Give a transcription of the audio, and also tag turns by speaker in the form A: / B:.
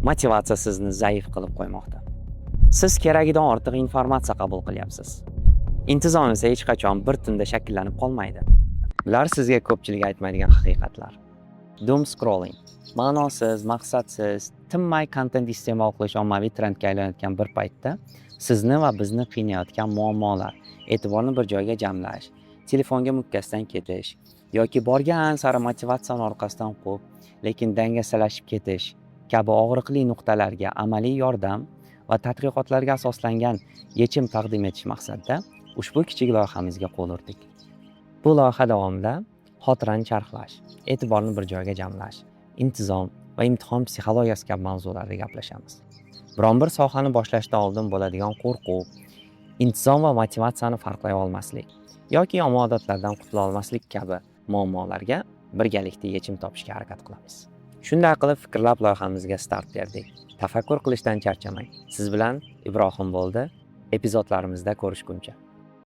A: motivatsiya sizni zaif qilib qo'ymoqda. Siz keragidan ortiq informatsiya qabul qilyapsiz. Intizom esa hech qachon bir tunda shakllanib qolmaydi. Bular sizga ko'pchilik aytmaydigan haqiqatlar. Doom scrolling, ma'nosiz, maqsadsiz, tinmay kontent iste'mol qilish ommaviy trendga aylanayotgan bir paytda sizni va bizni qiynayotgan muammolar, e'tiborni bir joyga jamlash, telefonga mukkasidan ketish yoki borgan sari motivatsiyani orqasidan quvib, lekin dangasalashib ketish kabi og'riqli nuqtalarga amaliy yordam va tadqiqotlarga asoslangan yechim taqdim etish maqsadida ushbu kichik loyihamizga qo'l urdik. Bu loyiha davomida xotirani charxlash, e'tiborni bir joyga jamlash, intizom va imtihon psixologiyasi kabi mavzularda gaplashamiz. Biron bir sohani boshlashdan oldin bo'ladigan qo'rquv, intizom va motivatsiyani farqlay olmaslik yoki yomon odatlardan qutula olmaslik kabi muammolarga birgalikda yechim topishga harakat qilamiz. Shunday qilib fikrlab loyihamizga start berdik. Tafakkur qilishdan charchamang. Siz bilan Ibrohim bo'ldi. Epizodlarimizda ko'rishguncha.